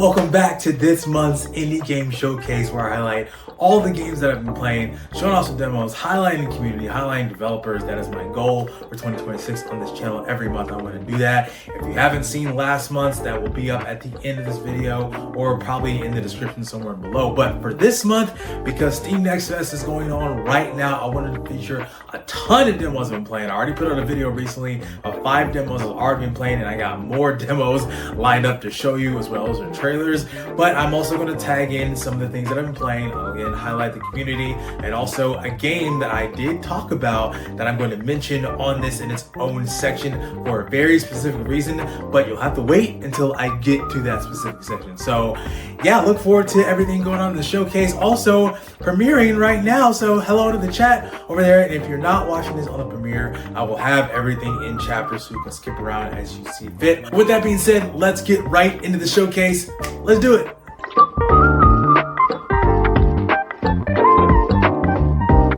Welcome back to this month's Indie Game Showcase, where I highlight all the games that I've been playing, showing off some demos, highlighting the community, highlighting developers. That is my goal for 2026 on this channel. Every month I'm going to do that. If you haven't seen last month's, that will be up at the end of this video or probably in the description somewhere below. But for this month, because Steam Next Fest is going on right now, I wanted to feature a ton of demos I've been playing. I already put out a video recently of 5 demos I've already been playing, and I got more demos lined up to show you, as well as the trailers. But I'm also going to tag in some of the things that I've been playing. I'll again highlight the community and also a game that I did talk about that I'm going to mention on this in its own section for a very specific reason, but you'll have to wait until I get to that specific section. So yeah, look forward to everything going on in the showcase. Also premiering right now, so hello to the chat over there. And if you're not watching this on the premiere, I will have everything in chapters so you can skip around as you see fit. With that being said, let's get right into the showcase. Let's do it.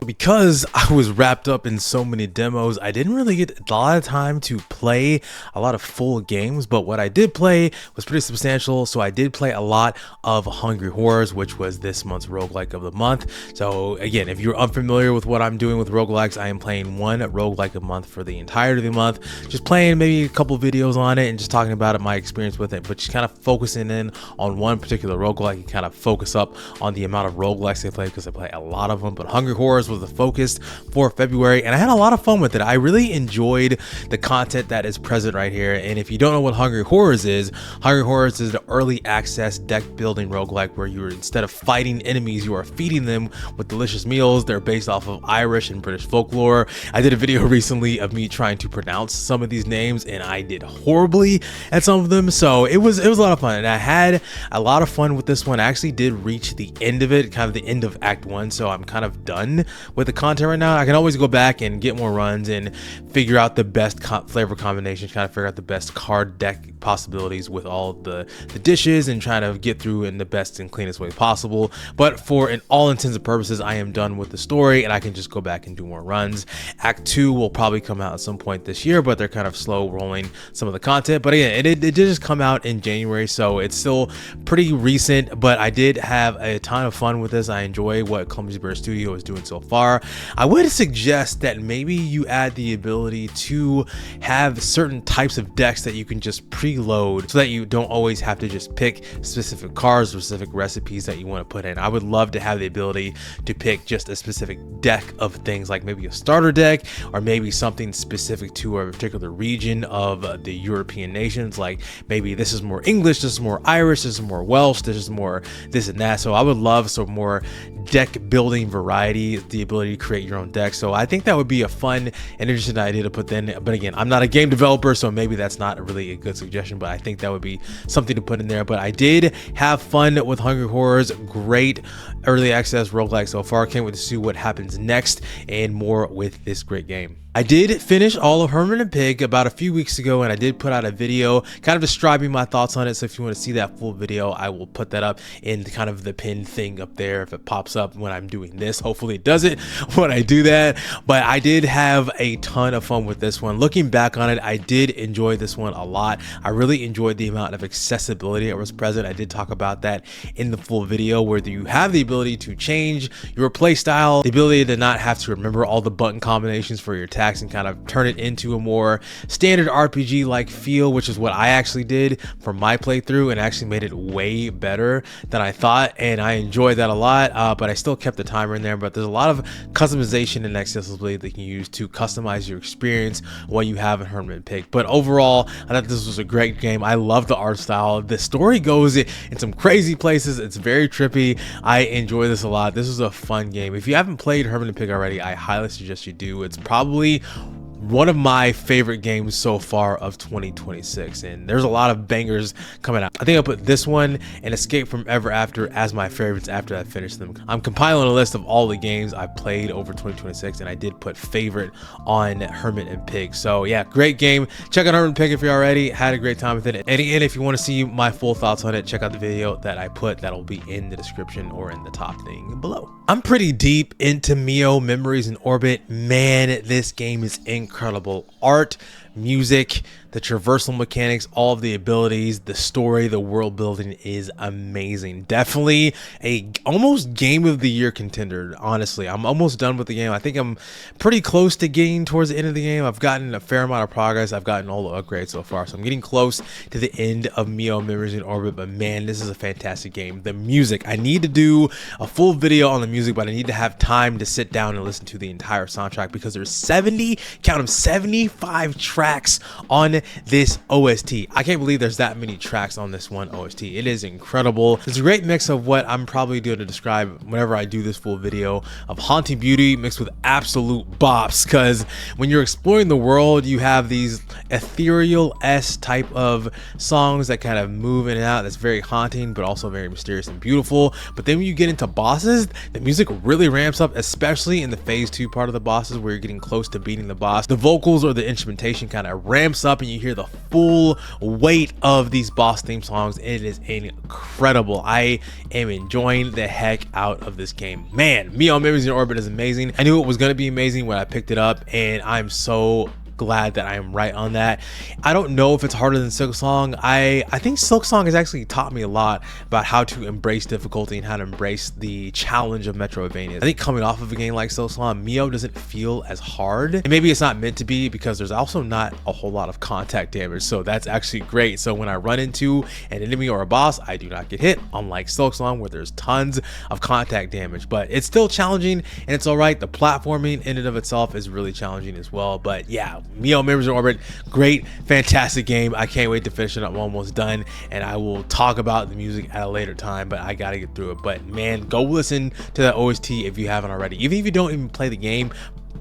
Because I was wrapped up in so many demos, I didn't really get a lot of time to play a lot of full games, but what I did play was pretty substantial. So I did play a lot of Hungry Horrors, which was this month's roguelike of the month. So again, if you're unfamiliar with what I'm doing with roguelikes, I am playing one roguelike a month for the entirety of the month, just playing maybe a couple videos on it and just talking about my experience with it, but just kind of focusing in on one particular roguelike and kind of focus up on the amount of roguelikes I play, because I play a lot of them. But Hungry Horrors was the focus for February, and I had a lot of fun with it. I really enjoyed the content that is present right here. And if you don't know what Hungry Horrors is the early access deck building roguelike where you're, instead of fighting enemies, you are feeding them with delicious meals. They're based off of Irish and British folklore. I did a video recently of me trying to pronounce some of these names, and I did horribly at some of them. So it was a lot of fun, and I had a lot of fun with this one. I actually did reach the end of it, kind of the end of Act 1, so I'm kind of done with the content right now. I can always go back and get more runs and figure out the best flavor combinations, kind of figure out the best card deck possibilities with all the dishes, and trying to get through in the best and cleanest way possible. But for in all intents and purposes, I am done with the story, and I can just go back and do more runs. Act 2 will probably come out at some point this year, but they're kind of slow rolling some of the content. But again, it did just come out in January, so it's still pretty recent, but I did have a ton of fun with this. I enjoy what Clumsy Bear Studio is doing so far. I would suggest that maybe you add the ability to have certain types of decks that you can just preload, so that you don't always have to just pick specific cards, specific recipes that you want to put in. I would love to have the ability to pick just a specific deck of things, like maybe a starter deck, or maybe something specific to a particular region of the European nations. Like maybe this is more English, this is more Irish, this is more Welsh, this is more this and that. So I would love some more deck building variety, the ability to create your own deck. So I think that would be a fun and interesting idea to put in. But again, I'm not a game developer, so maybe that's not really a good suggestion, but I think that would be something to put in there. But I did have fun with Hungry Horrors. Great early access roguelike so far. Can't wait to see what happens next and more with this great game. I did finish all of Herman and Pig about a few weeks ago, and I did put out a video kind of describing my thoughts on it. So if you want to see that full video, I will put that up in kind of the pinned thing up there if it pops up when I'm doing this. Hopefully it doesn't when I do that. But I did have a ton of fun with this one. Looking back on it, I did enjoy this one a lot. I really enjoyed the amount of accessibility that was present. I did talk about that in the full video, where you have the ability to change your play style, the ability to not have to remember all the button combinations for your attacks, and kind of turn it into a more standard RPG like feel, which is what I actually did for my playthrough, and actually made it way better than I thought, and I enjoyed that a lot. But I still kept the timer in there. But there's a lot of customization and accessibility that you can use to customize your experience what you have in Herman and Pig. But overall, I thought this was a great game. I love the art style. The story goes in some crazy places. It's very trippy. I enjoy this a lot. This is a fun game. If you haven't played Herman and Pig already, I highly suggest you do. It's probably one of my favorite games so far of 2026, and there's a lot of bangers coming out. I think I'll put this one and Escape from Ever After as my favorites after I finish them. I'm compiling a list of all the games I played over 2026, and I did put favorite on Hermit and Pig. So yeah, great game. Check out Hermit and Pig if you already had a great time with it. And again, if you want to see my full thoughts on it, check out the video that I put. That'll be in the description or in the top thing below. I'm pretty deep into Mio Memories in Orbit. Man, this game is incredible. Art, music, the traversal mechanics, all of the abilities, the story, the world building is amazing. Definitely a almost game of the year contender. Honestly, I'm almost done with the game. I think I'm pretty close to getting towards the end of the game. I've gotten a fair amount of progress. I've gotten all the upgrades so far, so I'm getting close to the end of Mio Memories in Orbit. But man, this is a fantastic game. The music, I need to do a full video on the music, but I need to have time to sit down and listen to the entire soundtrack because there's 75 tracks on this OST. I can't believe there's that many tracks on this one OST. It is incredible. It's a great mix of what I'm probably going to describe whenever I do this full video of haunting beauty mixed with absolute bops, because when you're exploring the world, you have these ethereal-esque type of songs that kind of move in and out. That's very haunting, but also very mysterious and beautiful. But then when you get into bosses, the music really ramps up, especially in the phase 2 part of the bosses where you're getting close to beating the boss. The vocals or the instrumentation kind of ramps up and you hear the full weight of these boss theme songs. It is incredible. I am enjoying the heck out of this game. Man, Mio Memories in Orbit is amazing. I knew it was going to be amazing when I picked it up, and I'm so glad that I am right on that. I don't know if it's harder than Silksong. I think Silksong has actually taught me a lot about how to embrace difficulty and how to embrace the challenge of Metroidvania. I think coming off of a game like Silksong, Mio doesn't feel as hard, and maybe it's not meant to be because there's also not a whole lot of contact damage, so that's actually great. So when I run into an enemy or a boss, I do not get hit, unlike Silksong where there's tons of contact damage. But it's still challenging and it's all right. The platforming in and of itself is really challenging as well. But yeah, Mio Memories in Orbit, great, fantastic game. I can't wait to finish it up. I'm almost done, and I will talk about the music at a later time, but I gotta get through it. But man, go listen to that OST if you haven't already. Even if you don't even play the game,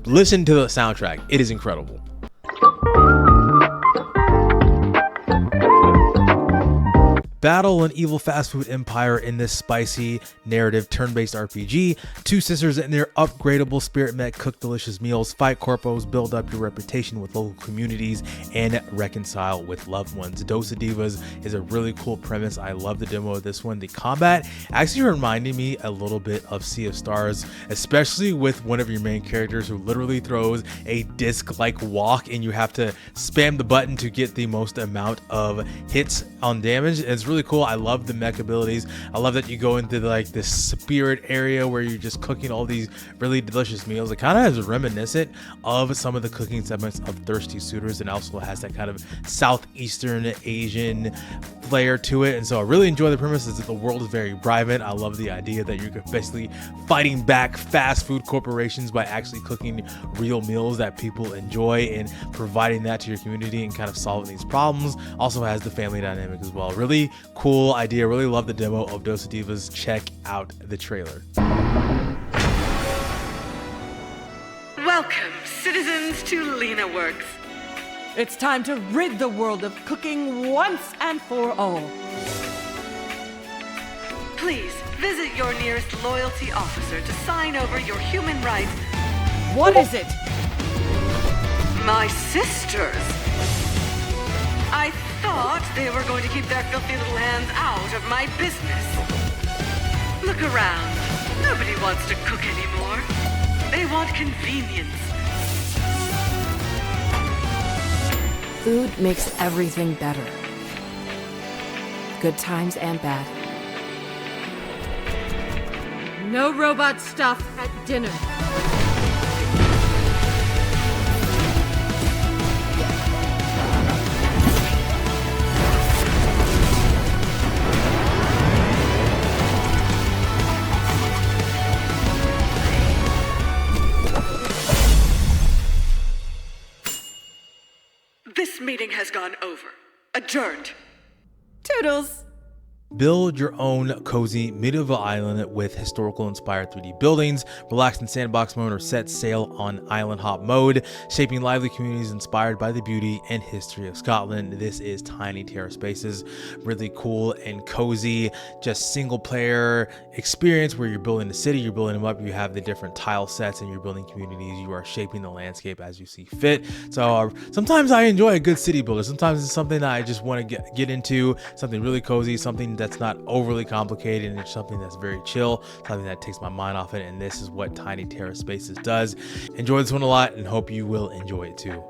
listen to the soundtrack. It is incredible. Battle an evil fast food empire in this spicy narrative turn-based RPG. Two sisters and their upgradable spirit mech cook delicious meals, fight corpos, build up your reputation with local communities, and reconcile with loved ones. Dose of Divas is a really cool premise. I love the demo of this one. The combat actually reminded me a little bit of Sea of Stars, especially with one of your main characters who literally throws a disc-like walk and you have to spam the button to get the most amount of hits on damage. It's really cool. I love the mech abilities. I love that you go into like this spirit area where you're just cooking all these really delicious meals. It kind of is reminiscent of some of the cooking segments of Thirsty Suitors, and also has that kind of Southeastern Asian flair to it. And so I really enjoy the premise. Is that the world is very vibrant. I love the idea that you're basically fighting back fast food corporations by actually cooking real meals that people enjoy and providing that to your community and kind of solving these problems. Also has the family dynamic as well. Really cool idea. Really love the demo of Dose of Divas. Check out the trailer. Welcome, citizens, to LenaWorks. It's time to rid the world of cooking once and for all. Please visit your nearest loyalty officer to sign over your human rights. What is it? My sisters. I thought they were going to keep their filthy little hands out of my business. Look around. Nobody wants to cook anymore. They want convenience. Food makes everything better. Good times and bad. No robot stuff at dinner. This meeting has gone over. Adjourned. Toodles. Build your own cozy medieval island with historical inspired 3D buildings, relax in sandbox mode, or set sail on island hop mode, shaping lively communities inspired by the beauty and history of Scotland. This is Tiny Terra Spaces. Really cool and cozy, just single player experience where you're building a city, you're building them up, you have the different tile sets and you're building communities, you are shaping the landscape as you see fit. So sometimes I enjoy a good city builder. Sometimes it's something that I just want to get into, something really cozy, something that's not overly complicated, and it's something that's very chill, something that takes my mind off it, and this is what Tiny Terra Spaces does. Enjoy this one a lot and hope you will enjoy it too.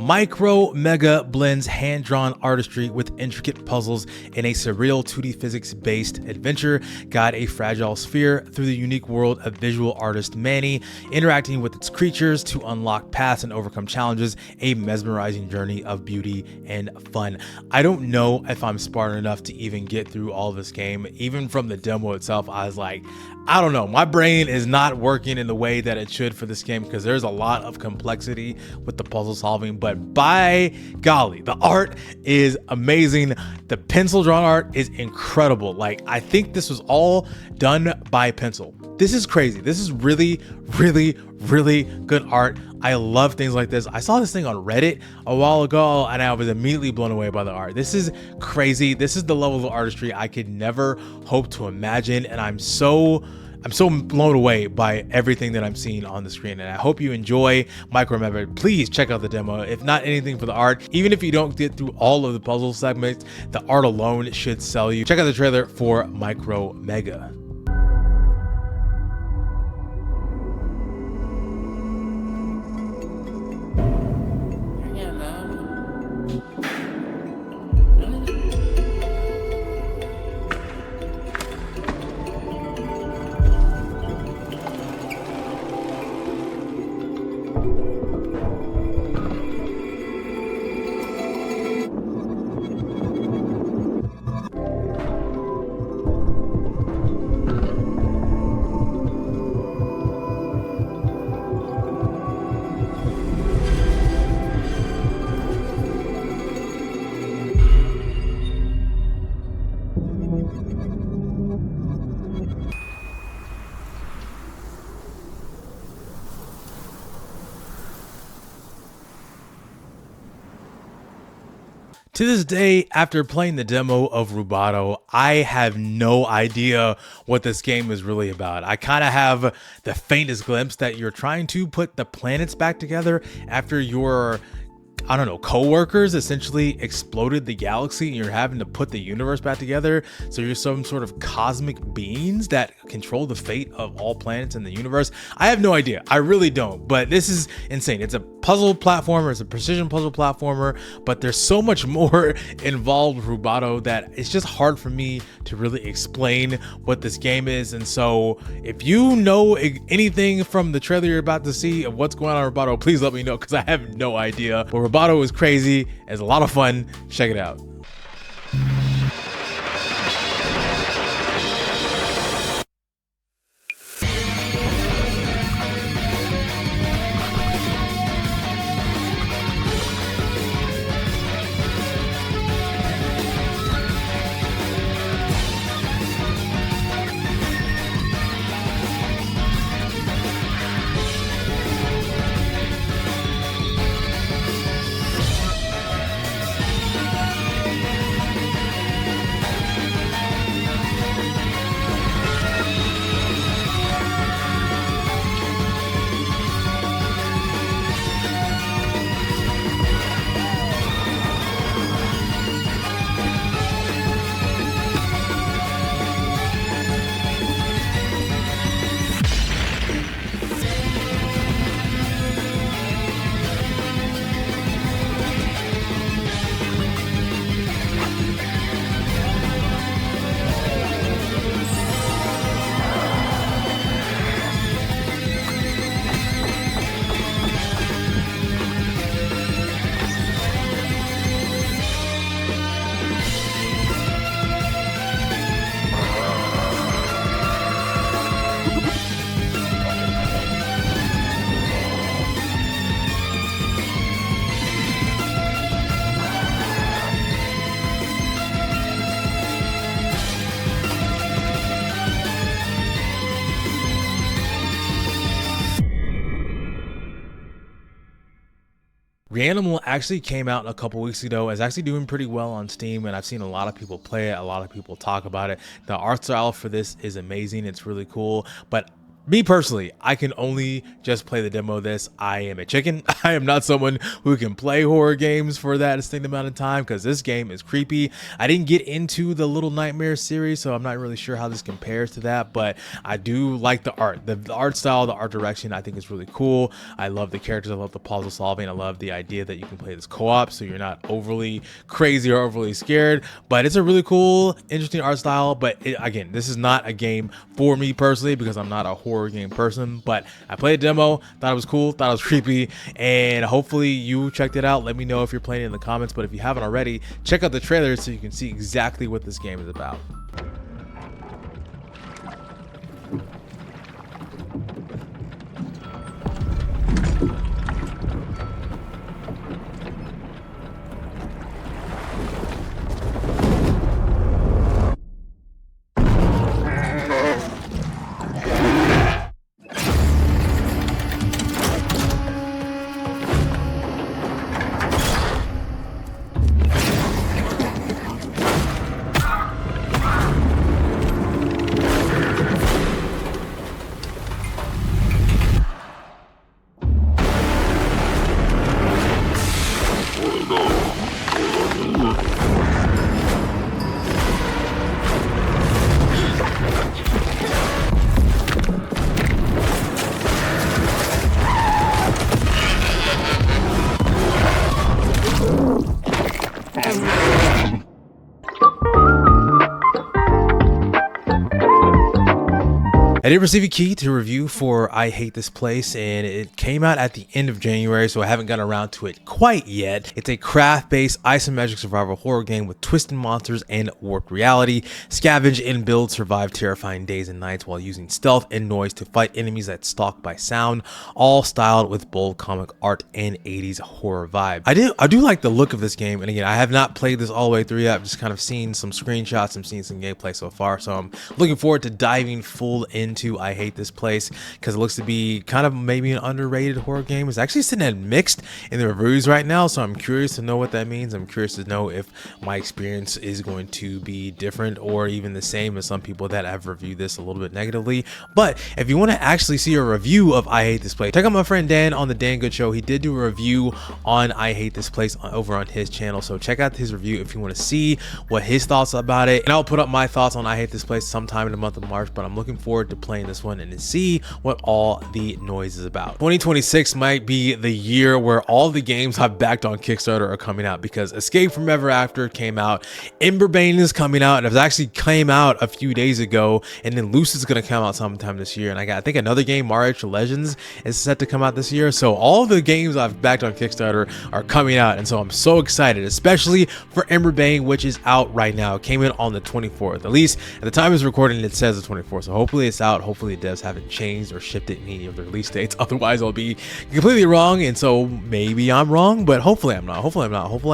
Micro Mega blends hand-drawn artistry with intricate puzzles in a surreal 2D physics-based adventure. Guide a fragile sphere through the unique world of visual artist Manny, interacting with its creatures to unlock paths and overcome challenges. A mesmerizing journey of beauty and fun. I don't know if I'm smart enough to even get through all this game. Even from the demo itself, I was like, I don't know, my brain is not working in the way that it should for this game because there's a lot of complexity with the puzzle solving, but by golly, the art is amazing. The pencil drawn art is incredible. Like, I think this was all done by pencil. This is crazy. This is really, really, really good art. I love things like this. I saw this thing on Reddit a while ago and I was immediately blown away by the art. This is crazy. This is the level of artistry I could never hope to imagine, and I'm so blown away by everything that I'm seeing on the screen, and I hope you enjoy Micro Mega. Please check out the demo, if not anything for the art. Even if you don't get through all of the puzzle segments, the art alone should sell you. Check out the trailer for Micro Mega. To this day, after playing the demo of Rubato, I have no idea what this game is really about. I kind of have the faintest glimpse that you're trying to put the planets back together after your, I don't know, co-workers essentially exploded the galaxy and you're having to put the universe back together. So you're some sort of cosmic beings that control the fate of all planets in the universe. I have no idea. I really don't. But this is insane. It's a puzzle platformer. It's a precision puzzle platformer. But there's so much more involved with Rubato that it's just hard for me to really explain what this game is. And so if you know anything from the trailer you're about to see of what's going on in Rubato, please let me know because I have no idea. But Rubato is crazy. It's a lot of fun. Check it out. Reanimal actually came out a couple weeks ago. It's actually doing pretty well on Steam, and I've seen a lot of people play it. A lot of people talk about it. The art style for this is amazing. It's really cool. But Me personally, I can only just play the demo of this. I am a chicken. I am not someone who can play horror games for that distinct amount of time because this game is creepy. I didn't get into the Little Nightmare series, so I'm not really sure how this compares to that, but I do like the art. The art style, the art direction, I think is really cool. I love the characters. I love the puzzle solving. I love the idea that you can play this co-op, so you're not overly crazy or overly scared, but it's a really cool, interesting art style. But again, this is not a game for me personally because I'm not a horror game person, but I played a demo, thought it was cool, thought it was creepy, and hopefully you checked it out. Let me know if you're playing it in the comments, but if you haven't already, check out the trailer so you can see exactly what this game is about. I did receive a key to review for I Hate This Place, and it came out at the end of January, so I haven't gotten around to it quite yet. It's a craft-based isometric survival horror game with twisted monsters and warped reality. Scavenge and build, survive terrifying days and nights while using stealth and noise to fight enemies that stalk by sound, all styled with bold comic art and 80s horror vibe. I do like the look of this game, and again, I have not played this all the way through yet. I've just kind of seen some screenshots and seen some gameplay so far, so I'm looking forward to diving full into I Hate This Place because it looks to be kind of maybe an underrated horror game. It's actually sitting at mixed in the reviews right now, so I'm curious to know what that means. I'm curious to know if my experience is going to be different or even the same as some people that have reviewed this a little bit negatively. But if you want to actually see a review of I Hate This Place, check out my friend Dan on the Dan Good Show. He did do a review on I Hate This Place over on his channel, so check out his review if you want to see what his thoughts about it. And I'll put up my thoughts on I Hate This Place sometime in the month of March, but I'm looking forward to playing this one and to see what all the noise is about. 2026 might be the year where all the games I've backed on Kickstarter are coming out, because Escape from Ever After came out, Emberbane is coming out, and it actually came out a few days ago, and then Loose is going to come out sometime this year, and I think another game, Mario Legends, is set to come out this year. So all the games I've backed on Kickstarter are coming out, and so I'm so excited, especially for Emberbane, which is out right now. It came in on the 24th, at least at the time of recording it says the 24th, so hopefully it's out. Hopefully devs haven't changed or shifted any of the release dates, otherwise I'll be completely wrong, and so maybe I'm wrong, but hopefully I'm not. Hopefully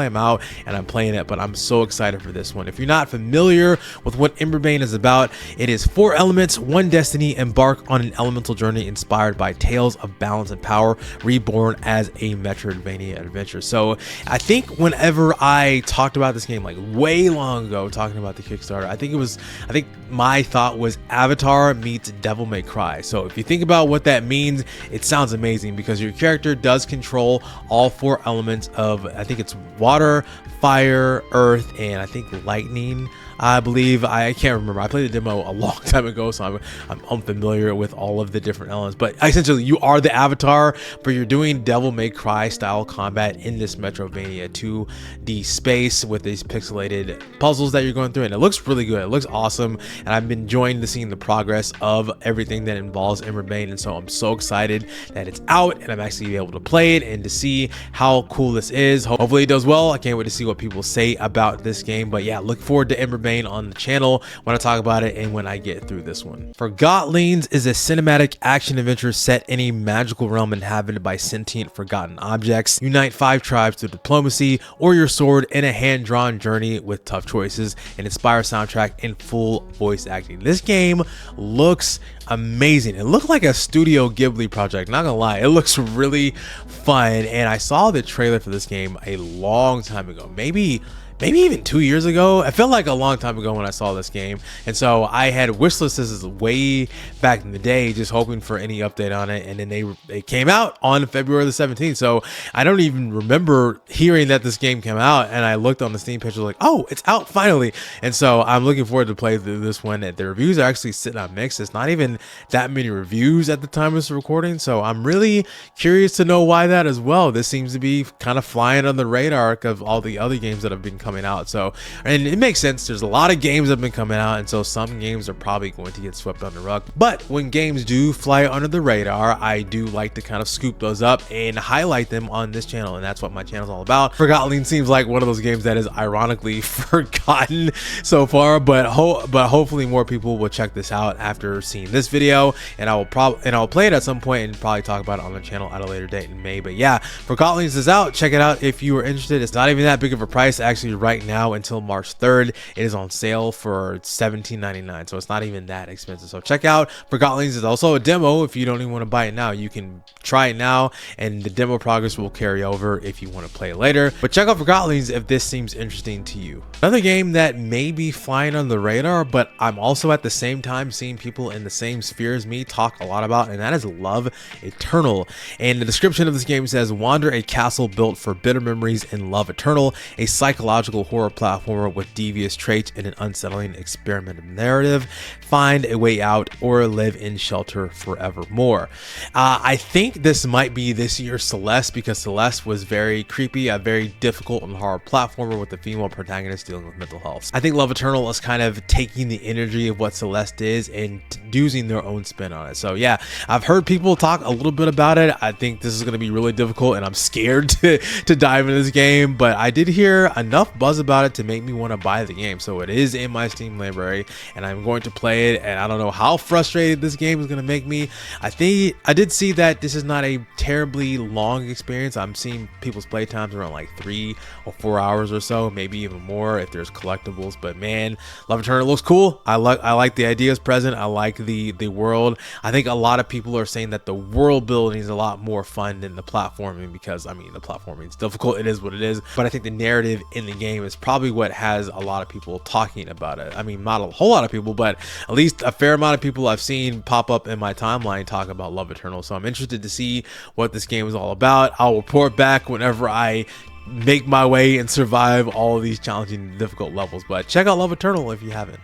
I'm out and I'm playing it. But I'm so excited for this one. If you're not familiar with what Emberbane is about, it is 4 elements, 1 destiny. Embark on an elemental journey inspired by tales of balance and power, reborn as a Metroidvania adventure. So I think whenever I talked about this game, like way long ago, talking about the Kickstarter, I think my thought was Avatar meets Devil May Cry. So if you think about what that means, it sounds amazing because your character does control all 4 elements of, I think it's water, fire, earth, and I think lightning. I believe, I can't remember. I played the demo a long time ago, so I'm unfamiliar with all of the different elements. But essentially, you are the Avatar, but you're doing Devil May Cry style combat in this Metroidvania 2D space with these pixelated puzzles that you're going through, and it looks really good. It looks awesome, and I've been enjoying seeing the progress of everything that involves Emberbane, and so I'm so excited that it's out, and I'm actually able to play it and to see how cool this is. Hopefully, it does well. I can't wait to see what people say about this game. But yeah, look forward to Emberbane on the channel when I talk about it and when I get through this one. Forgotlings is a cinematic action adventure set in a magical realm inhabited by sentient forgotten objects. Unite 5 tribes through diplomacy or your sword in a hand-drawn journey with tough choices, and inspire soundtrack and full voice acting. This game looks amazing. It looked like a Studio Ghibli project, not gonna lie. It looks really fun, and I saw the trailer for this game a long time ago, maybe maybe even 2 years ago. It felt like a long time ago when I saw this game, and so I had wishlisted this way back in the day, just hoping for any update on it. And then they came out on February the 17th, so I don't even remember hearing that this game came out. And I looked on the Steam page, like, oh, it's out finally. And so I'm looking forward to play through this one. The reviews are actually sitting on mixed. It's not even that many reviews at the time of this recording, so I'm really curious to know why that as well. This seems to be kind of flying on the radar of all the other games that have been coming out. So, and it makes sense. There's a lot of games that have been coming out, and so some games are probably going to get swept under the rug. But when games do fly under the radar, I do like to kind of scoop those up and highlight them on this channel, and that's what my channel is all about. Forgotten seems like one of those games that is ironically forgotten so far, but hopefully more people will check this out after seeing this video, and I'll play it at some point and probably talk about it on the channel at a later date in May. But yeah, Forgotten is out. Check it out if you are interested. It's not even that big of a price actually right now until March 3rd. It is on sale for $17.99, so it's not even that expensive. So check out Forgotten is also a demo. If you don't even want to buy it now, you can try it now, and the demo progress will carry over if you want to play later. But check out Forgotten if this seems interesting to you. Another game that may be flying on the radar, but I'm also at the same time seeing people in the same sphere as me talk a lot about, and that is Love Eternal. And the description of this game says, wander a castle built for bitter memories in Love Eternal, a psychological horror platformer with devious traits and an unsettling experimental narrative. Find a way out or live in shelter forevermore. I think this might be this year's Celeste, because Celeste was very creepy, a very difficult and horror platformer with the female protagonist dealing with mental health. I think Love Eternal is kind of taking the energy of what Celeste is and using their own spin on it. So yeah, I've heard people talk a little bit about it. I think this is going to be really difficult, and I'm scared to dive into this game, but I did hear enough buzz about it to make me want to buy the game. So it is in my Steam library, and I'm going to play it, and I don't know how frustrated this game is going to make me. I think I did see that this is not a terribly long experience. I'm seeing people's play times around like 3 or 4 hours or so, maybe even more if there's collectibles. But man, Love Eternal looks cool. I like the ideas present. I like the world. I think a lot of people are saying that the world building is a lot more fun than the platforming, because I mean, the platforming is difficult, it is what it is, but I think the narrative in the game is probably what has a lot of people talking about it. I mean, not a whole lot of people, but at least a fair amount of people I've seen pop up in my timeline talk about Love Eternal. So I'm interested to see what this game is all about. I'll report back whenever I make my way and survive all of these challenging, difficult levels. But check out Love Eternal if you haven't.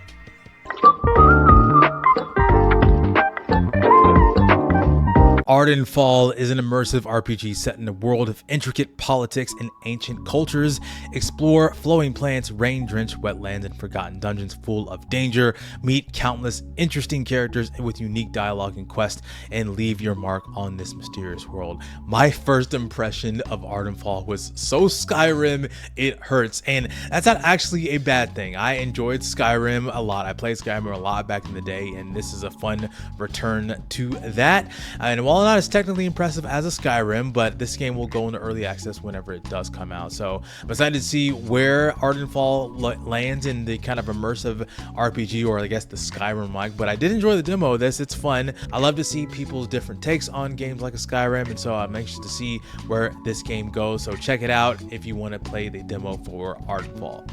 Ardenfall is an immersive RPG set in a world of intricate politics and ancient cultures. Explore flowing plants, rain-drenched wetlands, and forgotten dungeons full of danger. Meet countless interesting characters with unique dialogue and quests, and leave your mark on this mysterious world. My first impression of Ardenfall was so Skyrim, it hurts. And that's not actually a bad thing. I enjoyed Skyrim a lot. I played Skyrim a lot back in the day, and this is a fun return to that. And while not as technically impressive as a Skyrim, but this game will go into early access whenever it does come out. So I'm excited to see where Ardenfall lands in the kind of immersive RPG, or I guess the Skyrim like. But I did enjoy the demo of this. It's fun. I love to see people's different takes on games like a Skyrim, and so I'm anxious to see where this game goes. So check it out if you want to play the demo for Ardenfall.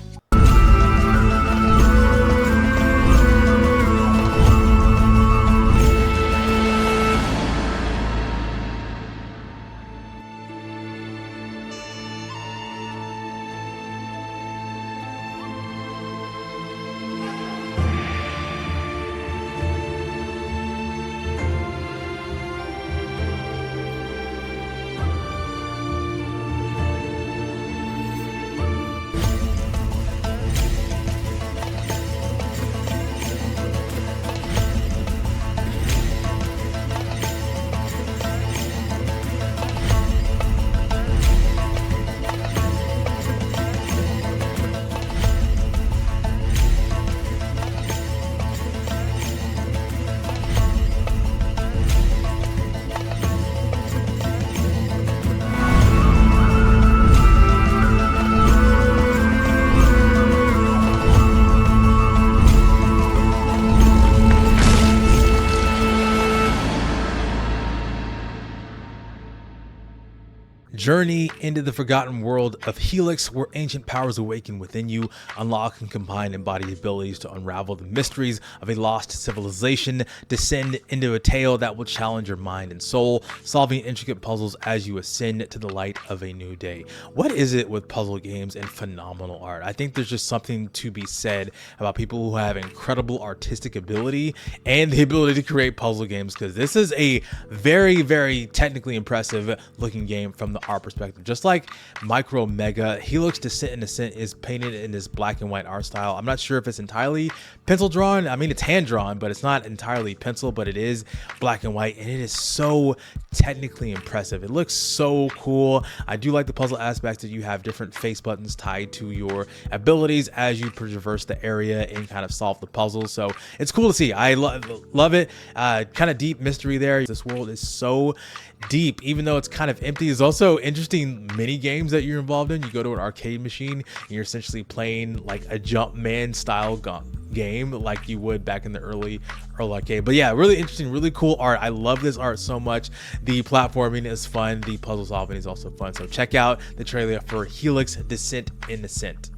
Journey into the forgotten world of Helix, where ancient powers awaken within you, unlock and combine embodied abilities to unravel the mysteries of a lost civilization. Descend into a tale that will challenge your mind and soul, solving intricate puzzles as you ascend to the light of a new day. What is it with puzzle games and phenomenal art? I think there's just something to be said about people who have incredible artistic ability and the ability to create puzzle games, because this is a very, very technically impressive looking game from the art perspective. Just like Micro Mega, Helix Descent and Ascent is painted in this black and white art style. I'm not sure if it's entirely pencil drawn. I mean, it's hand drawn, but it's not entirely pencil, but it is black and white, and it is so technically impressive. It looks so cool. I do like the puzzle aspects that you have different face buttons tied to your abilities as you traverse the area and kind of solve the puzzles. So it's cool to see. I love it. Kind of deep mystery there. This world is so deep, even though it's kind of empty. There's also interesting mini games that you're involved in. You go to an arcade machine and you're essentially playing like a Jumpman style game like you would back in the early arcade. But yeah, really interesting, really cool art. I love this art so much. The platforming is fun. The puzzle solving is also fun. So check out the trailer for Helix Descent and Ascent.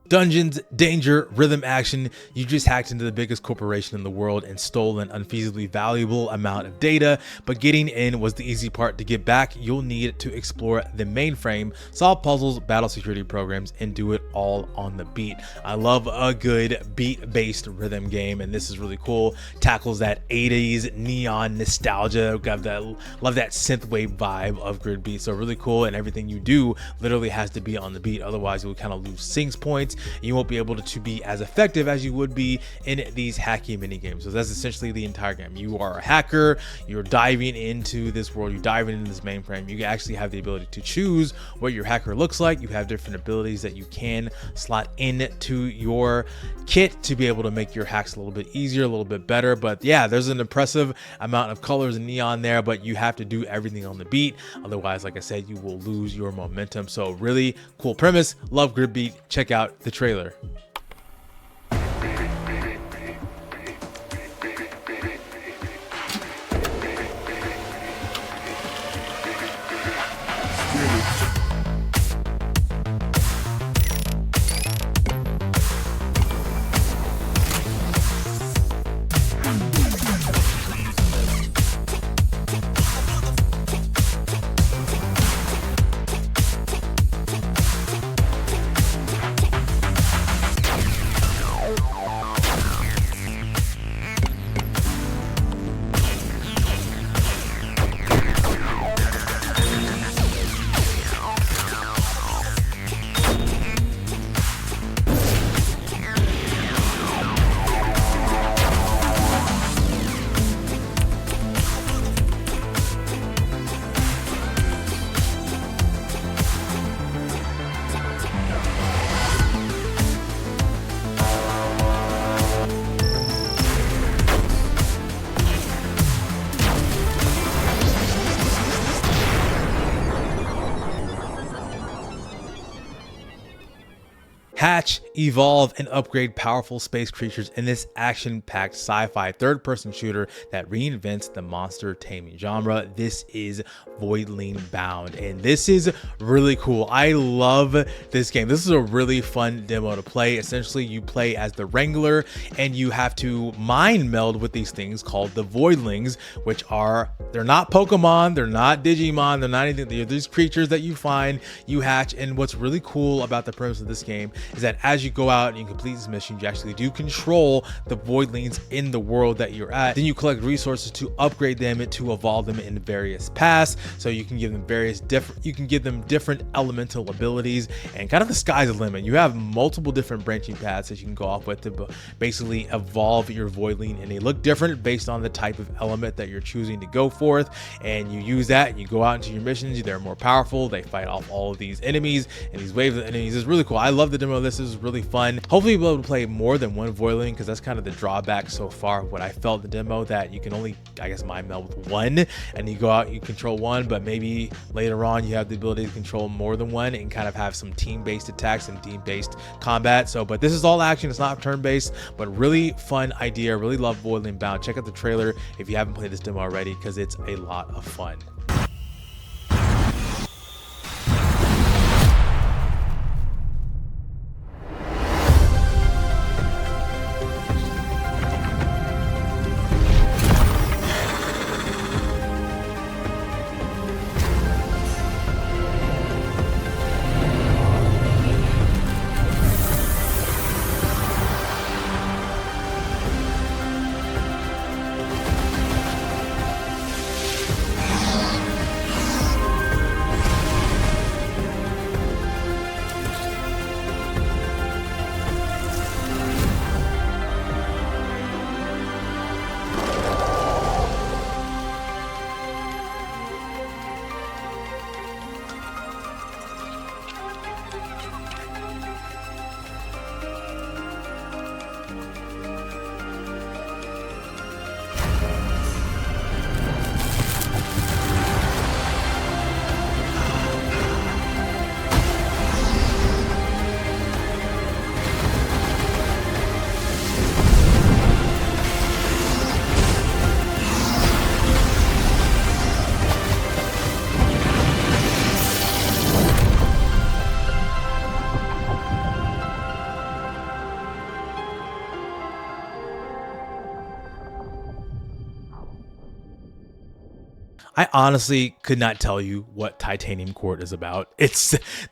Dungeons, danger, rhythm action. You just hacked into the biggest corporation in the world and stole an unfeasibly valuable amount of data, but getting in was the easy part. To get back, you'll need to explore the mainframe, solve puzzles, battle security programs, and do it all on the beat. I love a good beat-based rhythm game, and this is really cool. Tackles that 80s neon nostalgia. Love that synthwave vibe of grid beat. So really cool, and everything you do literally has to be on the beat. Otherwise, you'll kind of lose sync points. You won't be able to be as effective as you would be in these hacky mini games. So that's essentially the entire game. You are a hacker, you're diving into this world, you're diving into this mainframe. You actually have the ability to choose what your hacker looks like. You have different abilities that you can slot into your kit to be able to make your hacks a little bit easier, a little bit better. But yeah, there's an impressive amount of colors and neon there, but you have to do everything on the beat. Otherwise, like I said, you will lose your momentum. So really cool premise. Love grid beat. Check out the trailer. Hatch Evolve and upgrade powerful space creatures in this action-packed sci-fi third-person shooter that reinvents the monster taming genre. This is Voidling Bound, and this is really cool. I love this game. This is a really fun demo to play. Essentially, you play as the Wrangler, and you have to mind meld with these things called the Voidlings, which are, they're not Pokemon, they're not Digimon, they're not anything. They're these creatures that you find, you hatch, and what's really cool about the premise of this game is that as you go out and you complete these missions, you actually do control the Voidlings in the world that you're at. Then you collect resources to upgrade them and to evolve them in various paths, so you can give them different elemental abilities, and kind of the sky's the limit. You have multiple different branching paths that you can go off with to basically evolve your Voidling, and they look different based on the type of element that you're choosing to go forth, and you use that and you go out into your missions. They're more powerful, they fight off all of these enemies and these waves of enemies. It's really cool. I love the demo of this. This is really fun. Hopefully we'll be able to play more than one Voidling, because that's kind of the drawback so far what I felt in the demo, that you can only, I guess, mind meld with one, and you go out, you control one, but maybe later on you have the ability to control more than one and kind of have some team-based attacks and team-based combat. So, but this is all action, it's not turn-based, but really fun idea. Really love Voidling Bound. Check out the trailer if you haven't played this demo already, because it's a lot of fun. I honestly could not tell you what Titanium Court is about.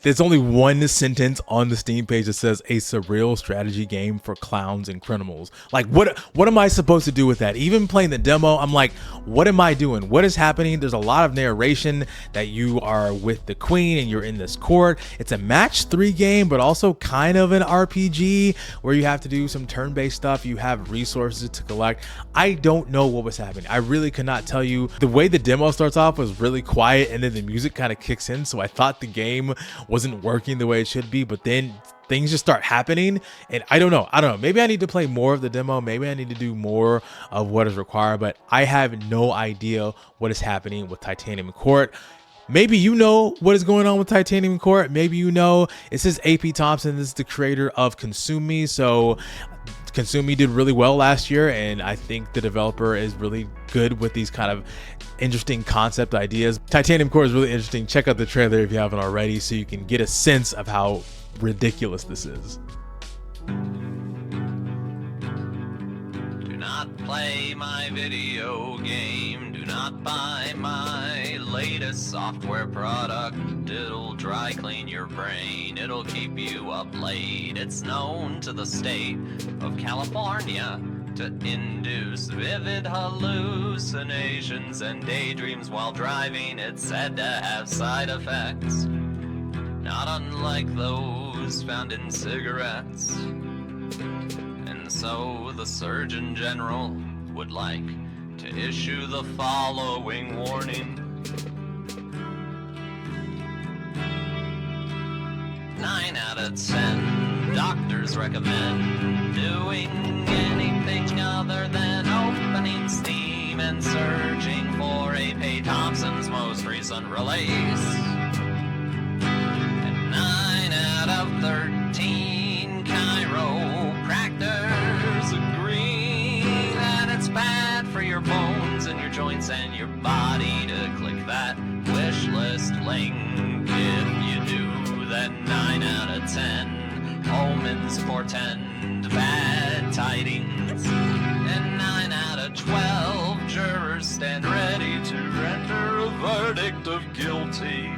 There's only one sentence on the Steam page that says a surreal strategy game for clowns and criminals. Like, what am I supposed to do with that? Even playing the demo, I'm like, what am I doing? What is happening? There's a lot of narration that you are with the queen and you're in this court. It's a match 3 game, but also kind of an RPG where you have to do some turn-based stuff. You have resources to collect. I don't know what was happening. I really could not tell you. The way the demo starts off was really quiet, and then the music kind of kicks in, so I thought the game wasn't working the way it should be, but then things just start happening, and I don't know. Maybe I need to play more of the demo. Maybe I need to do more of what is required, but I have no idea what is happening with Titanium Court. Maybe you know what is going on with Titanium Court. Maybe you know. It says AP Thompson. This is the creator of Consume Me. So Consume Me did really well last year, and I think the developer is really good with these kind of interesting concept ideas. Titanium Court is really interesting. Check out the trailer if you haven't already, so you can get a sense of how ridiculous this is. Do not play my video game. Do not buy my latest software product. It'll dry clean your brain. It'll keep you up late. It's known to the state of California to induce vivid hallucinations and daydreams while driving. It's said to have side effects not unlike those found in cigarettes. And so the Surgeon General would like to issue the following warning. 9 out of 10 doctors recommend doing anything other than opening Steam and searching for A.P. Thompson's most recent release. And 9 out of 13 chiro blink. If you do, then 9 out of 10 omens portend bad tidings. And 9 out of 12 jurors stand ready to render a verdict of guilty.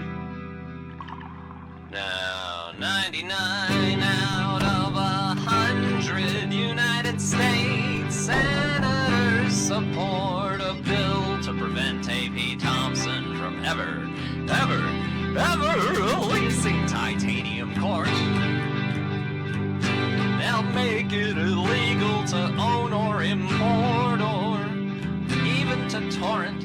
Now, 99 out of 100 United States senators support a bill to prevent A.P. Thompson from ever releasing titanium court. They'll make it illegal to own or import or even to torrent.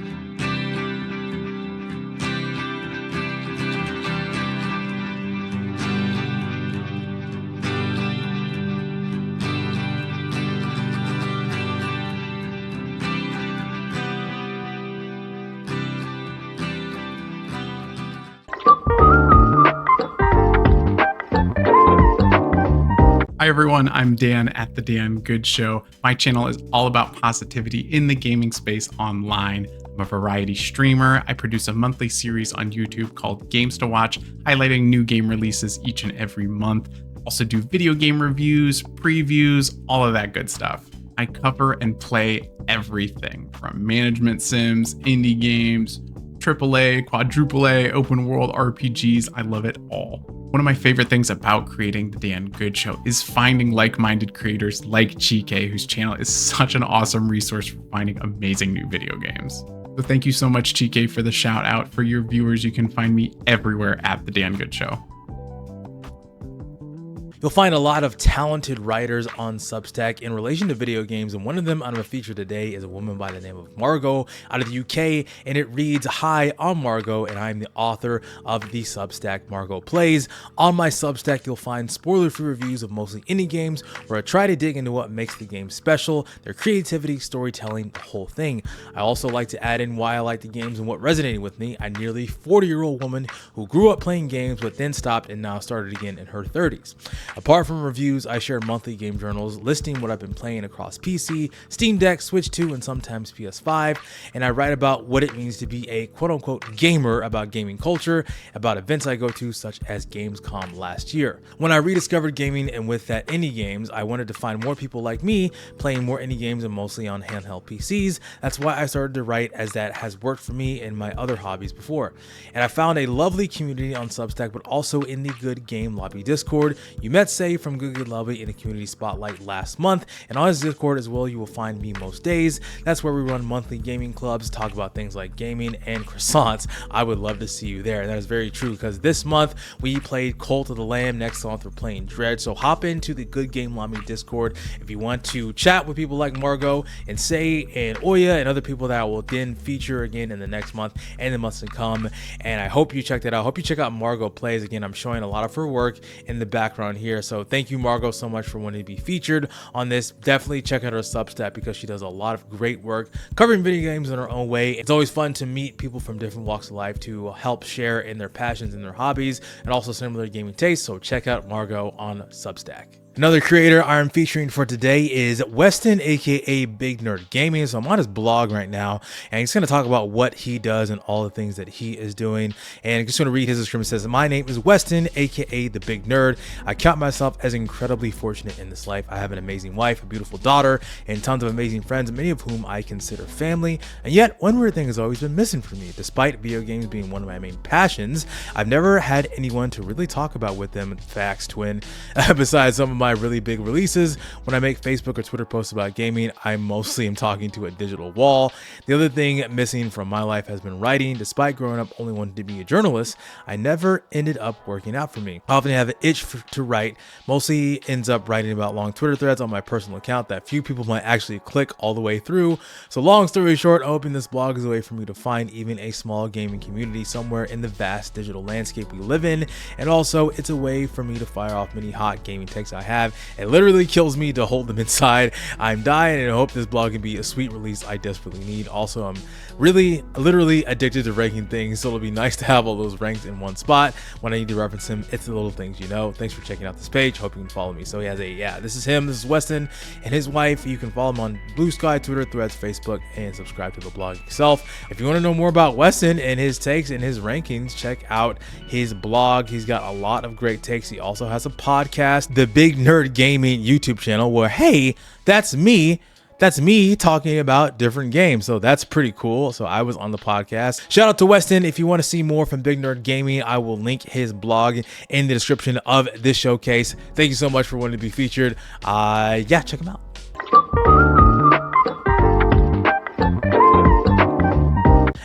Hi everyone, I'm Dan at The Dan Good Show. My channel is all about positivity in the gaming space online. I'm a variety streamer. I produce a monthly series on YouTube called Games to Watch, highlighting new game releases each and every month. Also do video game reviews, previews, all of that good stuff. I cover and play everything from management sims, indie games, AAA, quadruple A, open world RPGs. I love it all. One of my favorite things about creating The Dan Good Show is finding like-minded creators like Chike, whose channel is such an awesome resource for finding amazing new video games. So thank you so much, Chike, for the shout out. For your viewers, you can find me everywhere at The Dan Good Show. You'll find a lot of talented writers on Substack in relation to video games, and one of them I'm going to feature today is a woman by the name of Margot out of the UK, and it reads, "Hi, I'm Margot, and I'm the author of the Substack Margot Plays." On my Substack, you'll find spoiler-free reviews of mostly indie games, where I try to dig into what makes the game special, their creativity, storytelling, the whole thing. I also like to add in why I like the games and what resonated with me. A nearly 40-year-old woman who grew up playing games but then stopped and now started again in her 30s. Apart from reviews, I share monthly game journals listing what I've been playing across PC, Steam Deck, Switch 2, and sometimes PS5, and I write about what it means to be a quote-unquote gamer, about gaming culture, about events I go to such as Gamescom last year. When I rediscovered gaming and with that indie games, I wanted to find more people like me playing more indie games and mostly on handheld PCs. That's why I started to write, as that has worked for me in my other hobbies before. And I found a lovely community on Substack, but also in the Good Game Lobby Discord. You met Say from Good Lobby in the community spotlight last month, and on his Discord as well you will find me most days. That's where we run monthly gaming clubs, talk about things like gaming and croissants. I would love to see you there, and that is very true, because this month we played Cult of the Lamb, next month we're playing Dread. So hop into the Good Game Lobby Discord if you want to chat with people like Margot and Say and Oya and other people that I will then feature again in the next month and the months to come. And I hope you check that out. I hope you check out Margot Plays. Again, I'm showing a lot of her work in the background here. So thank you, Margot, so much for wanting to be featured on this. Definitely check out her Substack because she does a lot of great work covering video games in her own way. It's always fun to meet people from different walks of life to help share in their passions and their hobbies and also similar gaming tastes. So check out Margot on Substack. Another creator I'm featuring for today is Weston, aka Big Nerd Gaming. So I'm on his blog right now, and he's going to talk about what he does and all the things that he is doing. And I'm just going to read his description. It says, "My name is Weston, aka the Big Nerd. I count myself as incredibly fortunate in this life. I have an amazing wife, a beautiful daughter, and tons of amazing friends, many of whom I consider family. And yet, one weird thing has always been missing from me. Despite video games being one of my main passions, I've never had anyone to really talk about with them. Facts, twin. Besides some of my really big releases, when I make Facebook or Twitter posts about gaming, I mostly am talking to a digital wall. The other thing missing from my life has been writing. Despite growing up only wanting to be a journalist, I never ended up working out for me. I often have an itch to write, mostly ends up writing about long Twitter threads on my personal account that few people might actually click all the way through. So long story short, I'm hoping this blog is a way for me to find even a small gaming community somewhere in the vast digital landscape we live in, and also it's a way for me to fire off many hot gaming takes I have have. It literally kills me to hold them inside. I'm dying, and I hope this blog can be a sweet release I desperately need. Also, I'm really literally addicted to ranking things, so it'll be nice to have all those ranked in one spot when I need to reference them. It's the little things, you know. Thanks for checking out this page. Hope you can follow me. So he has this is him, this is Weston and his wife. You can follow him on Blue Sky, Twitter, Threads, Facebook, and subscribe to the blog yourself. If you want to know more about Weston and his takes and his rankings, check out his blog. He's got a lot of great takes. He also has a podcast, the Big Nerd Gaming YouTube channel, where, hey, that's me talking about different games. So that's pretty cool. So I was on the podcast. Shout out to Weston. If you want to see more from Big Nerd Gaming, I will link his blog in the description of this showcase. Thank you so much for wanting to be featured. Check him out.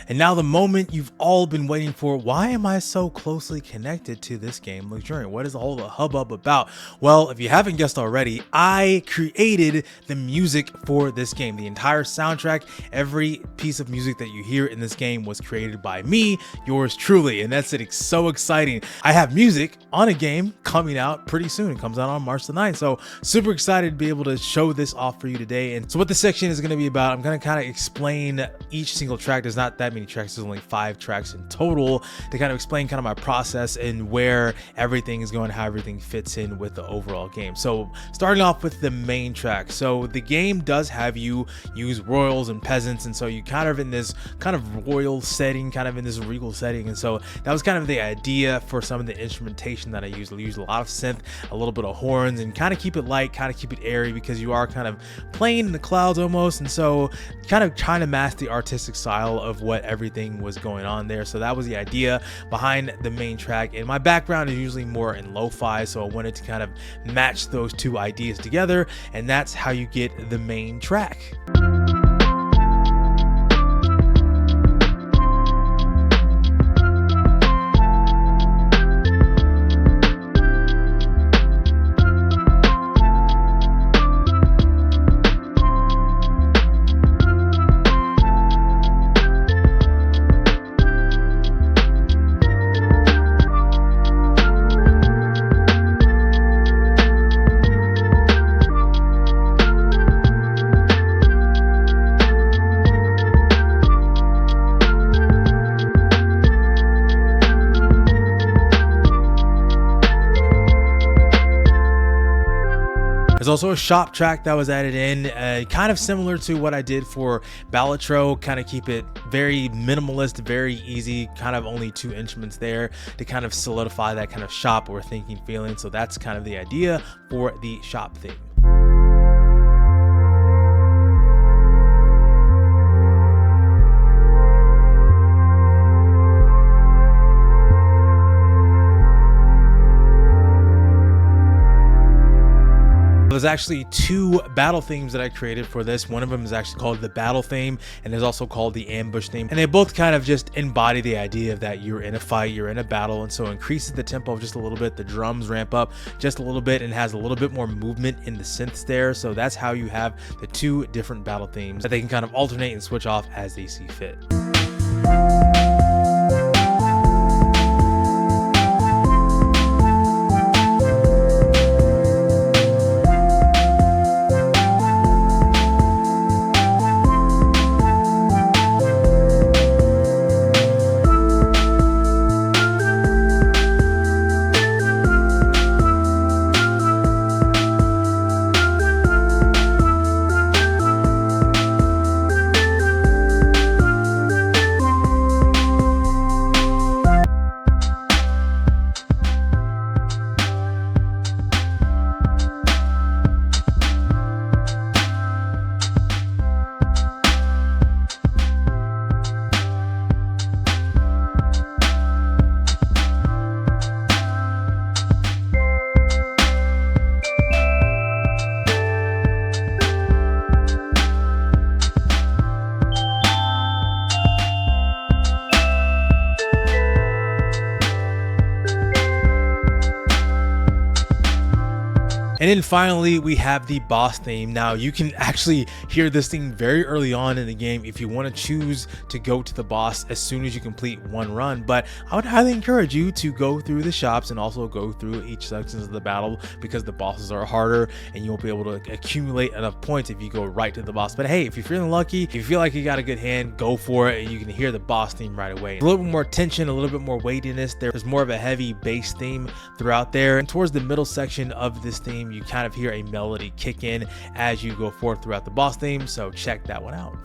And now the moment you've all been waiting for. Why am I so closely connected to this game, Luxuriant? What is all the hubbub about? Well, if you haven't guessed already, I created the music for this game. The entire soundtrack, every piece of music that you hear in this game was created by me, yours truly. And that's it. It's so exciting. I have music on a game coming out pretty soon. It comes out on March the 9th. So super excited to be able to show this off for you today. And so what this section is going to be about, I'm going to kind of explain each single track. There's not that many tracks. There's only 5 tracks in total to kind of explain kind of my process and where everything is going, how everything fits in with the overall game. So starting off with the main track. So the game does have you use royals and peasants, and so you kind of in this kind of royal setting, kind of in this regal setting. And so that was kind of the idea for some of the instrumentation that I use. I use a lot of synth, a little bit of horns, and kind of keep it light, kind of keep it airy, because you are kind of playing in the clouds almost. And so kind of trying to match the artistic style of what everything was going on there. So that was the idea behind the main track. And my background is usually more in lo-fi, so I wanted to kind of match those two ideas together, and that's how you get the main track. There's also a shop track that was added in, kind of similar to what I did for Balatro, kind of keep it very minimalist, very easy, kind of only 2 instruments there to kind of solidify that kind of shop or thinking feeling. So that's kind of the idea for the shop theme. There's actually 2 battle themes that I created for this. One of them is actually called the battle theme, and there's also called the ambush theme. And they both kind of just embody the idea of that you're in a fight, you're in a battle, and so it increases the tempo just a little bit. The drums ramp up just a little bit and has a little bit more movement in the synths there. So that's how you have the 2 different battle themes that they can kind of alternate and switch off as they see fit. And then finally, we have the boss theme. Now you can actually hear this theme very early on in the game if you want to choose to go to the boss as soon as you complete one run, but I would highly encourage you to go through the shops and also go through each section of the battle, because the bosses are harder and you won't be able to accumulate enough points if you go right to the boss. But hey, if you're feeling lucky, if you feel like you got a good hand, go for it, and you can hear the boss theme right away. A little bit more tension, a little bit more weightiness. There's more of a heavy bass theme throughout there, and towards the middle section of this theme you kind of hear a melody kick in as you go forth throughout the boss theme, so check that one out.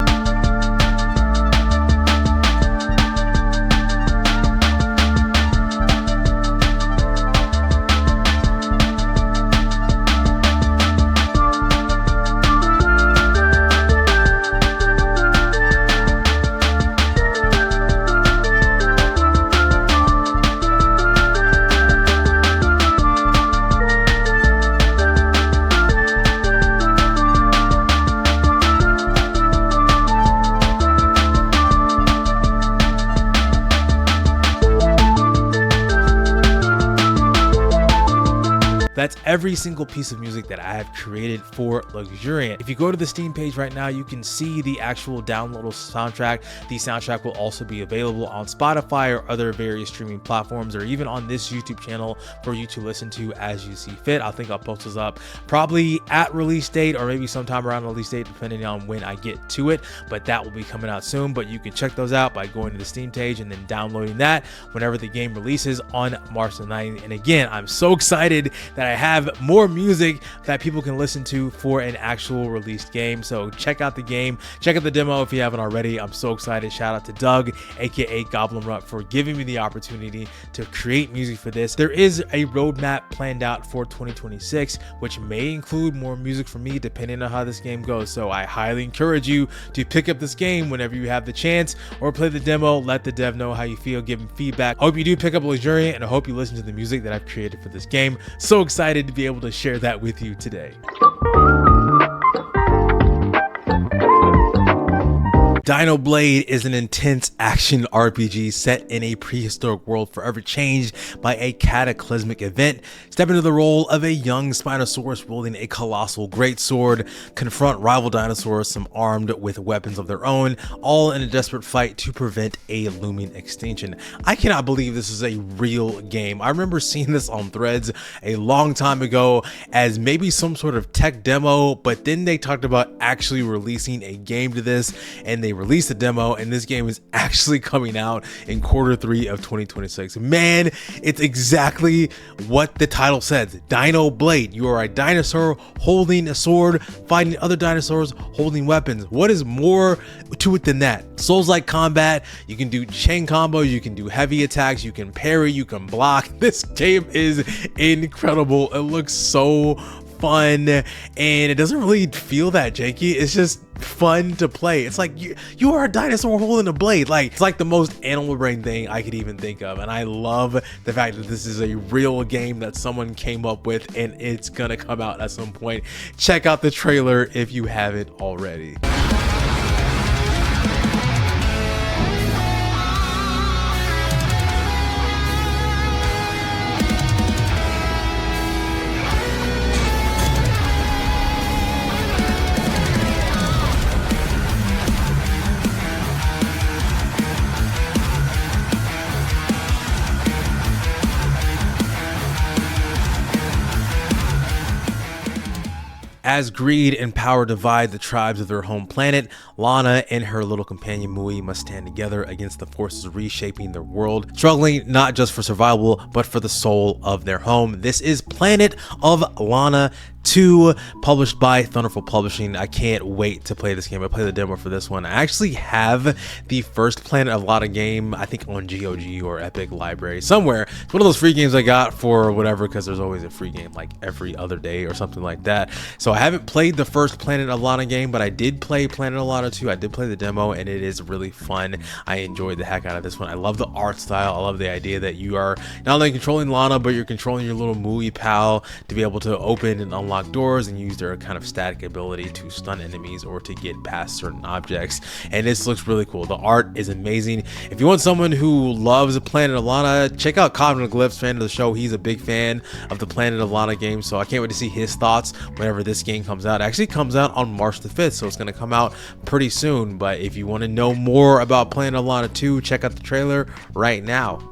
That's every single piece of music that I have created for Luxuriant. If you go to the Steam page right now, you can see the actual downloadable soundtrack. The soundtrack will also be available on Spotify or other various streaming platforms, or even on this YouTube channel for you to listen to as you see fit. I think I'll post this up probably at release date, or maybe sometime around release date, depending on when I get to it, but that will be coming out soon. But you can check those out by going to the Steam page and then downloading that whenever the game releases on March the 9th. And again, I'm so excited that I have more music that people can listen to for an actual released game. So check out the game, check out the demo if you haven't already. I'm so excited. Shout out to Doug, aka Goblin Rut, for giving me the opportunity to create music for this. There is a roadmap planned out for 2026, which may include more music from me depending on how this game goes. So I highly encourage you to pick up this game whenever you have the chance, or play the demo. Let the dev know how you feel, give him feedback. I hope you do pick up Luxuriant, and I hope you listen to the music that I've created for this game. So excited to be able to share that with you today. Dino Blade is an intense action RPG set in a prehistoric world forever changed by a cataclysmic event. Step into the role of a young Spinosaurus wielding a colossal greatsword, confront rival dinosaurs, some armed with weapons of their own, all in a desperate fight to prevent a looming extinction. I cannot believe this is a real game. I remember seeing this on Threads a long time ago as maybe some sort of tech demo, but then they talked about actually releasing a game to this, and they released the demo, and this game is actually coming out in Q3 of 2026. Man, it's exactly what the title says. Dino Blade. You are a dinosaur holding a sword, fighting other dinosaurs holding weapons. What is more to it than that? Souls-like combat. You can do chain combos, you can do heavy attacks, you can parry, you can block. This game is incredible. It looks so fun, and it doesn't really feel that janky. It's just fun to play. It's like you are a dinosaur holding a blade. Like, it's like the most animal brain thing I could even think of, and I love the fact that this is a real game that someone came up with, and it's gonna come out at some point. Check out the trailer if you haven't already. As greed and power divide the tribes of their home planet, Lana and her little companion Mui must stand together against the forces reshaping their world, struggling not just for survival, but for the soul of their home. This is Planet of Lana 2, published by Thunderful Publishing. I can't wait to play this game. I played the demo for this one. I actually have the first Planet of Lana game, I think on GOG or Epic Library somewhere. It's one of those free games I got for whatever, because there's always a free game like every other day or something like that. So I haven't played the first Planet of Lana game, but I did play Planet of Lana 2. I did play the demo, and it is really fun. I enjoyed the heck out of this one. I love the art style. I love the idea that you are not only controlling Lana, but you're controlling your little Mui pal to be able to open and unlock unlock doors and use their kind of static ability to stun enemies or to get past certain objects. And this looks really cool. The art is amazing. If you want someone who loves Planet of Lana, check out Cognitive Glyphs, fan of the show. He's a big fan of the Planet of Lana game, so I can't wait to see his thoughts whenever this game comes out. It actually comes out on March the 5th, so it's going to come out pretty soon. But if you want to know more about Planet of Lana 2, check out the trailer right now.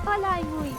Olay mój.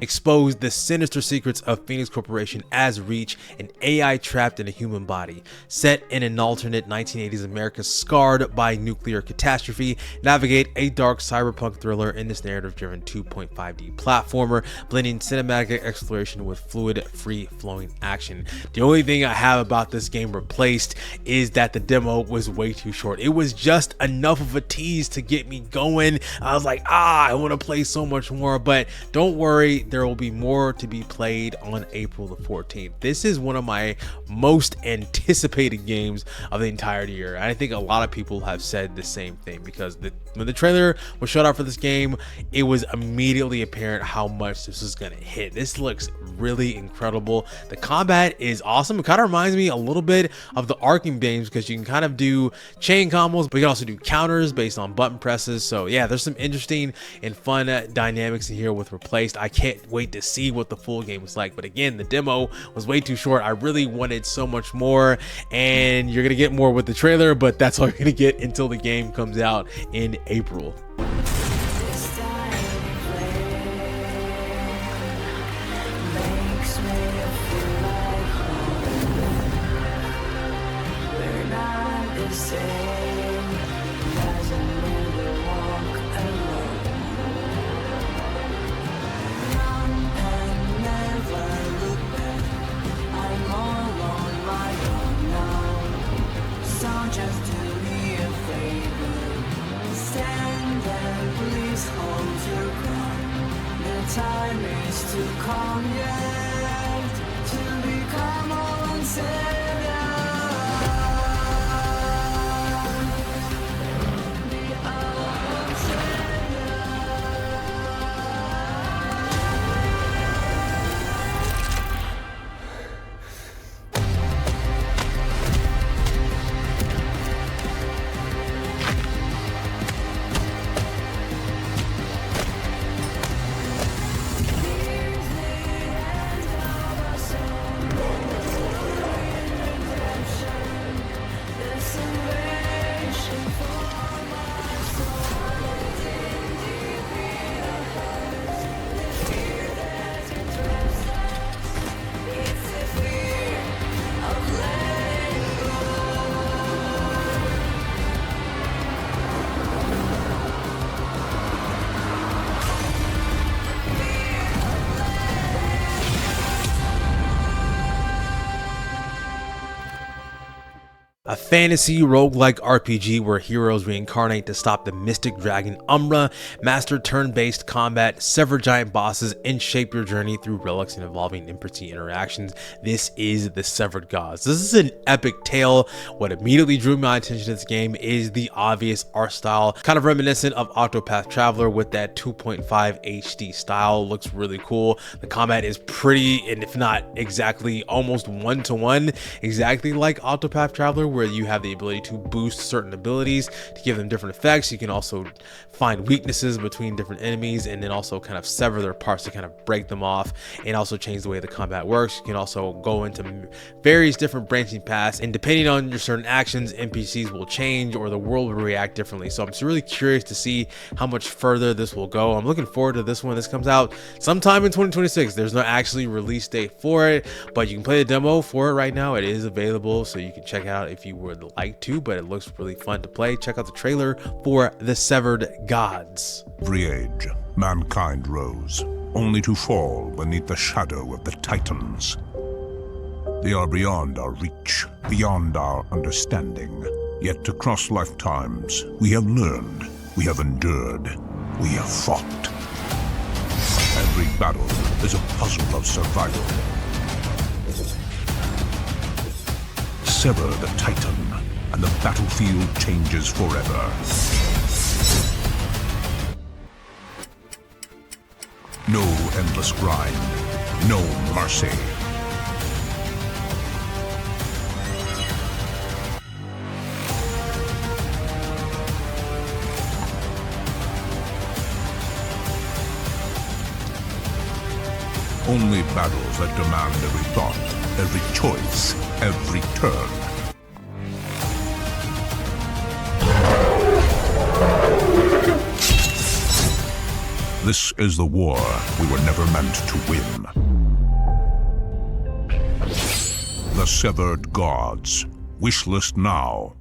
Expose the sinister secrets of Phoenix Corporation as Reach, an AI trapped in a human body. Set in an alternate 1980s America scarred by nuclear catastrophe, navigate a dark cyberpunk thriller in this narrative-driven 2.5D platformer, blending cinematic exploration with fluid, free-flowing action. The only thing I have about this game replaced is that the demo was way too short. It was just enough of a tease to get me going. I was like, I want to play so much more, but don't worry, there will be more to be played on April the 14th. This is one of my most anticipated games of the entire year. I think a lot of people have said the same thing, because when the trailer was shut out for this game, it was immediately apparent how much this is going to hit. This looks really incredible. The combat is awesome. It kind of reminds me a little bit of the Arkham games, because you can kind of do chain combos, but you can also do counters based on button presses. So yeah, there's some interesting and fun dynamics in here with Replaced. I can't wait to see what the full game is like, but again, the demo was way too short. I really wanted so much more, and you're gonna get more with the trailer, but that's all you're gonna get until the game comes out in April. Just do me a favor, stand and please hold your ground. The time is to come yet, to become all said. A fantasy roguelike RPG where heroes reincarnate to stop the mystic dragon Umbra, master turn-based combat, sever giant bosses, and shape your journey through relics and evolving NPC interactions. This is the Severed Gods. This is an epic tale. What immediately drew my attention to this game is the obvious art style, kind of reminiscent of Octopath Traveler with that 2.5 HD style. Looks really cool. The combat is pretty, and if not exactly, almost one-to-one, exactly like Octopath Traveler, where you have the ability to boost certain abilities to give them different effects. You can also find weaknesses between different enemies and then also kind of sever their parts to kind of break them off and also change the way the combat works. You can also go into various different branching paths, and depending on your certain actions, NPCs will change or the world will react differently. So I'm just really curious to see how much further this will go. I'm looking forward to this one. This comes out sometime in 2026. There's no actually release date for it, but you can play the demo for it right now. It is available, so you can check it out if you would like to, but it looks really fun to play. Check out the trailer for The Severed Gods. Every age, mankind rose, only to fall beneath the shadow of the Titans. They are beyond our reach, beyond our understanding. Yet across lifetimes, we have learned, we have endured, we have fought. Every battle is a puzzle of survival. Sever the Titan, and the battlefield changes forever. No endless grind, no mercy. Only battles that demand every thought, every choice, every turn. This is the war we were never meant to win. The Severed Gods. Wishlist now.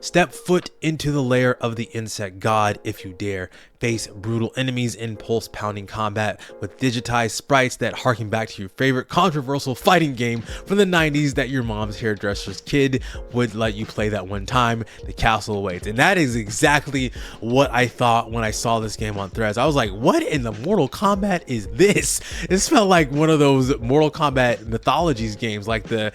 Step foot into the lair of the insect god if you dare. Face brutal enemies in pulse-pounding combat with digitized sprites that harken back to your favorite controversial fighting game from the 90s that your mom's hairdresser's kid would let you play that one time. The Castle Awaits. And that is exactly what I thought when I saw this game on Threads. I was like, what in the Mortal Kombat is this? This felt like one of those Mortal Kombat mythologies games, like the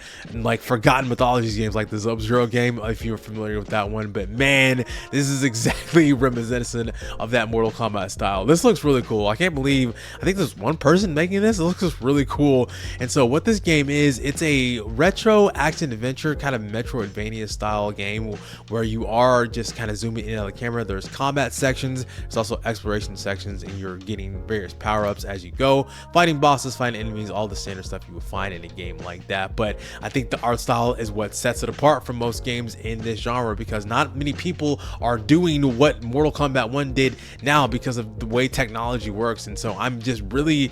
forgotten mythologies games, like the Sub-Zero game, if you're familiar with that one. But man, this is exactly reminiscent of that Mortal Kombat style. This looks really cool. I can't believe, I think there's one person making this. It looks just really cool. And so what this game is, it's a retro action adventure kind of Metroidvania style game where you are just kind of zooming in on the camera. There's combat sections, there's also exploration sections, and you're getting various power-ups as you go, fighting bosses, fighting enemies, all the standard stuff you would find in a game like that. But I think the art style is what sets it apart from most games in this genre, because not many people are doing what Mortal Kombat 1 did now because of the way technology works. And so I'm just really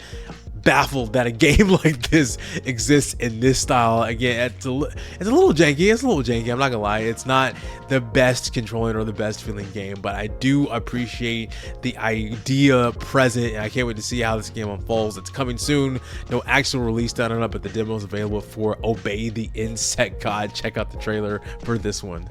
baffled that a game like this exists in this style. Again, it's a little janky. I'm not gonna lie, it's not the best controlling or the best feeling game, but I do appreciate the idea present, and I can't wait to see how this game unfolds. It's coming soon. No actual release date on it, but the demo is available for Obey the Insect God. Check out the trailer for this one.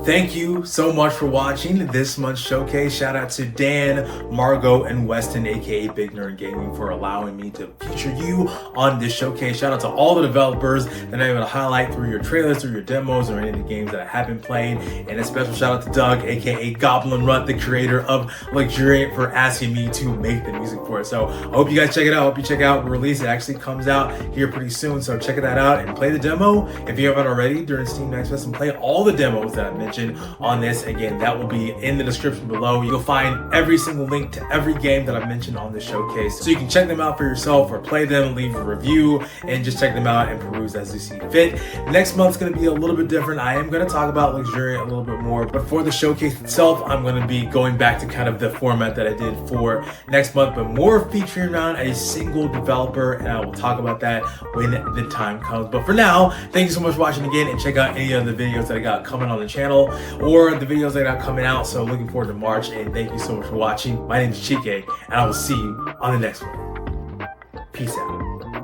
Thank you so much for watching this month's showcase. Shout out to Dan, Margot, and Weston, aka Big Nerd Gaming, for allowing me to feature you on this showcase. Shout out to all the developers that I'm able to highlight through your trailers, through your demos, or any of the games that I have been playing. And a special shout out to Doug, aka Goblin Rut, the creator of Luxuriant, for asking me to make the music for it. So I hope you guys check it out. I hope you check out the release. It actually comes out here pretty soon, so check that out and play the demo if you haven't already during Steam Next Fest, and play all the demos that I mentioned on on this, again, that will be in the description below. You'll find every single link to every game that I've mentioned on this showcase, so you can check them out for yourself or play them, leave a review, and just check them out and peruse as you see fit. Next month's going to be a little bit different. I am going to talk about Luxuriant a little bit more, but for the showcase itself, I'm going to be going back to kind of the format that I did for next month, but more featuring around a single developer, and I will talk about that when the time comes. But for now, thank you so much for watching again, and check out any of the videos that I got coming on the channel or the videos that I got coming out. So looking forward to March, and thank you so much for watching. My name is Chike, and I will see you on the next one. Peace out.